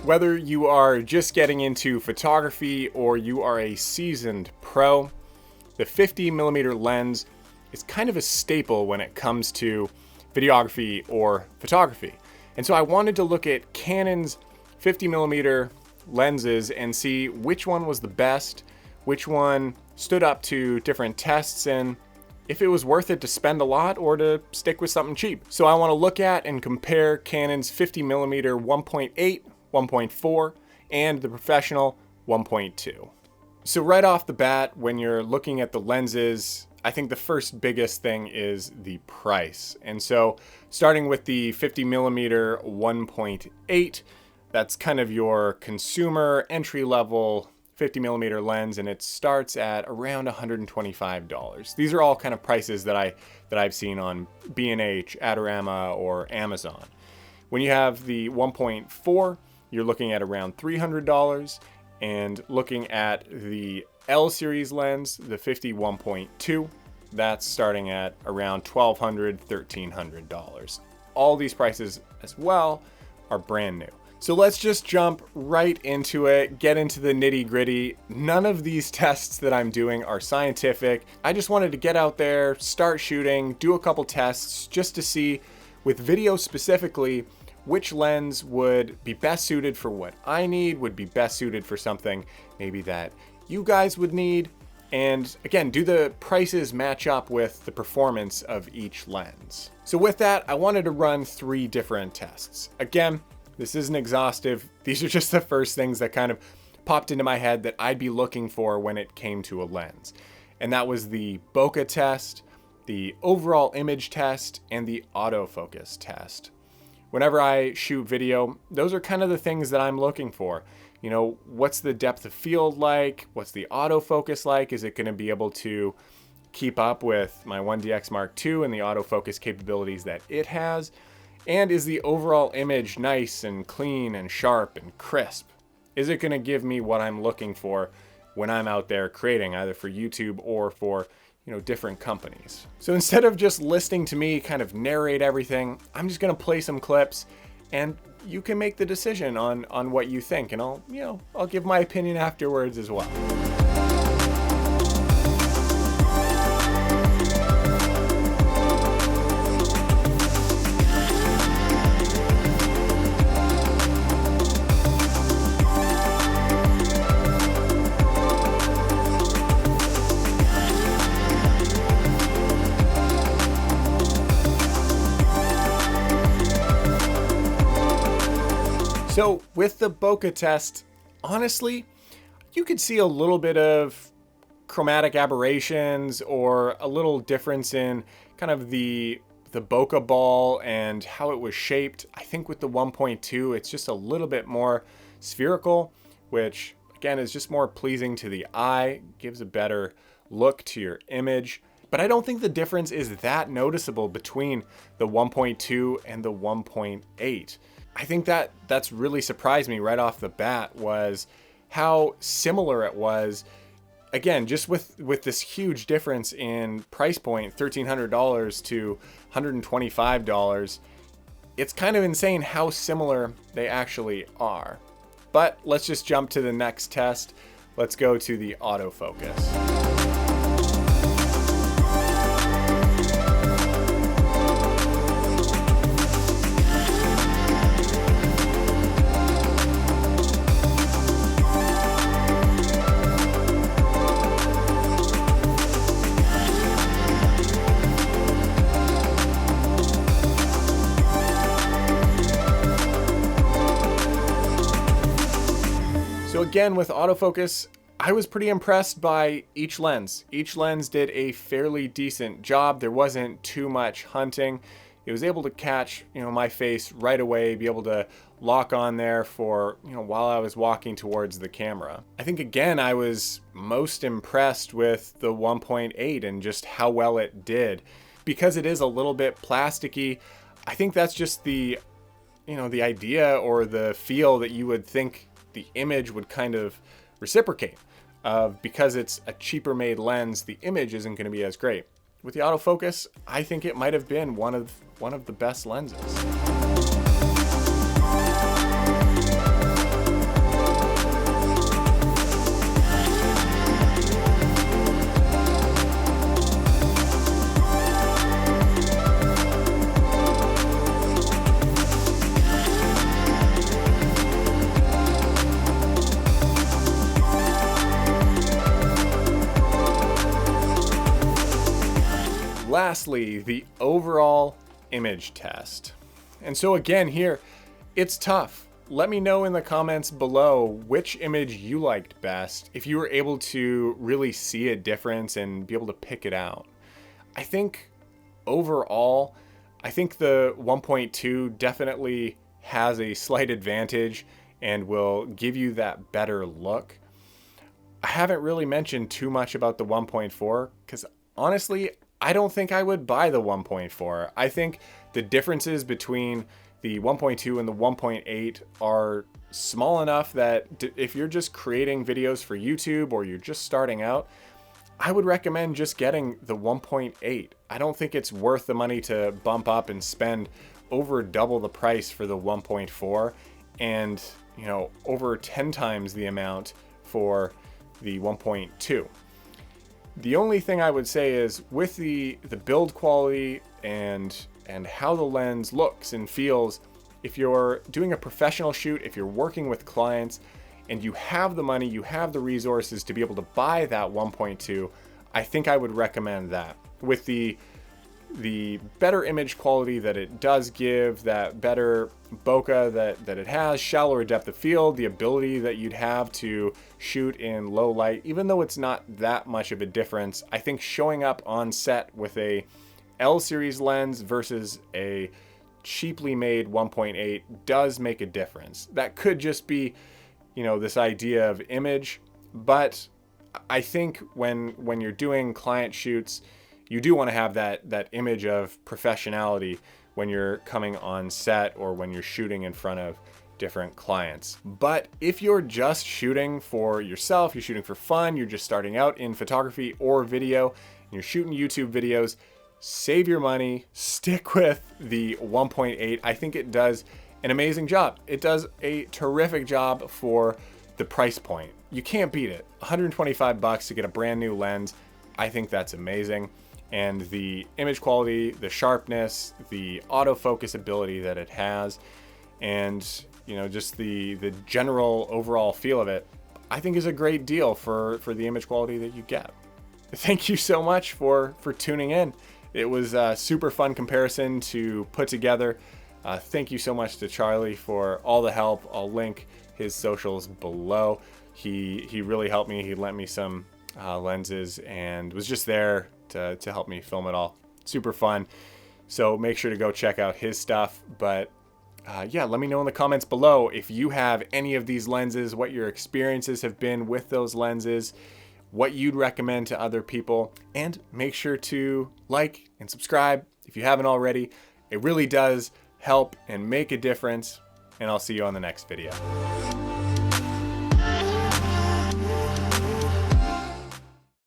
Whether you are just getting into photography or you are a seasoned pro, the 50mm lens is kind of a staple when it comes to videography or photography. And so I wanted to look at Canon's 50mm lenses and see which one was the best, which one stood up to different tests, and if it was worth it to spend a lot or to stick with something cheap. So I want to look at and compare Canon's 50mm 1.8, 1.4, and the professional 1.2. So right off the bat, when you're looking at the lenses, I think the first biggest thing is the price. And so starting with the 50mm 1.8, that's kind of your consumer entry-level 50mm lens, and it starts at around $125. These are all kind of prices that I've seen on B&H, Adorama, or Amazon. When you have the 1.4, you're looking at around $300, and looking at the L series lens, the 51.2, that's starting at around $1,200, $1,300. All these prices as well are brand new. So let's just jump right into it, get into the nitty gritty. None of these tests that I'm doing are scientific. I just wanted to get out there, start shooting, do a couple tests just to see, with video specifically, which lens would be best suited for what I need, would be best suited for something maybe that you guys would need. And again, do the prices match up with the performance of each lens? So with that, I wanted to run 3 different tests. Again, this isn't exhaustive. These are just the first things that kind of popped into my head that I'd be looking for when it came to a lens. And that was the Boca Test, the overall image test, and the autofocus test. Whenever I shoot video, those are kind of the things that I'm looking for. You know, what's the depth of field like? What's the autofocus like? Is it going to be able to keep up with my 1DX Mark II and the autofocus capabilities that it has? And is the overall image nice and clean and sharp and crisp? Is it going to give me what I'm looking for when I'm out there creating, either for YouTube or for, different companies? So instead of just listening to me kind of narrate everything, I'm just going to play some clips, and you can make the decision on what you think, and I'll give my opinion afterwards as well. So with the Boca Test, honestly, you could see a little bit of chromatic aberrations or a little difference in kind of the bokeh ball and how it was shaped. I think with the 1.2, it's just a little bit more spherical, which again is just more pleasing to the eye, gives a better look to your image. But I don't think the difference is that noticeable between the 1.2 and the 1.8. I think that's really surprised me right off the bat, was how similar it was. Again, just with this huge difference in price point, $1,300 to $125, it's kind of insane how similar they actually are. But let's just jump to the next test. Let's go to the autofocus. So again, with autofocus, I was pretty impressed by each lens. Each lens did a fairly decent job. There wasn't too much hunting. It was able to catch, my face right away, be able to lock on there for, while I was walking towards the camera. I think again, I was most impressed with the 1.8 and just how well it did. Because it is a little bit plasticky, I think that's just the idea or the feel that you would think the image would kind of reciprocate. Because it's a cheaper made lens, the image isn't going to be as great. With the autofocus, I think it might have been one of the best lenses. Lastly, the overall image test. And so again here, it's tough. Let me know in the comments below which image you liked best, if you were able to really see a difference and be able to pick it out. I think overall, I think the 1.2 definitely has a slight advantage and will give you that better look. I haven't really mentioned too much about the 1.4 because honestly, I don't think I would buy the 1.4. I think the differences between the 1.2 and the 1.8 are small enough that if you're just creating videos for YouTube or you're just starting out, I would recommend just getting the 1.8. I don't think it's worth the money to bump up and spend over double the price for the 1.4 and, you know, over 10 times the amount for the 1.2. The only thing I would say is with the build quality and how the lens looks and feels, if you're doing a professional shoot, if you're working with clients and you have the money, you have the resources to be able to buy that 1.2, I think I would recommend that. With the better image quality that it does give, that better bokeh that it has, shallower depth of field, the ability that you'd have to shoot in low light, even though it's not that much of a difference, I think showing up on set with a L series lens versus a cheaply made 1.8 does make a difference. That could just be, you know, this idea of image, but I think when you're doing client shoots, you do want to have that image of professionality when you're coming on set or when you're shooting in front of different clients. But if you're just shooting for yourself, you're shooting for fun, you're just starting out in photography or video, and you're shooting YouTube videos, save your money, stick with the 1.8. I think it does an amazing job. It does a terrific job for the price point. You can't beat it. 125 bucks to get a brand new lens. I think that's amazing. And the image quality, the sharpness, the autofocus ability that it has, and you know, just the general overall feel of it, I think is a great deal for the image quality that you get. Thank you so much for tuning in. It was a super fun comparison to put together. Thank you so much to Charlie for all the help. I'll link his socials below. He really helped me. He lent me some lenses and was just there to help me film it all. Super fun. So make sure to go check out his stuff. But yeah, let me know in the comments below if you have any of these lenses, what your experiences have been with those lenses, what you'd recommend to other people, and make sure to like and subscribe if you haven't already. It really does help and make a difference, and I'll see you on the next video.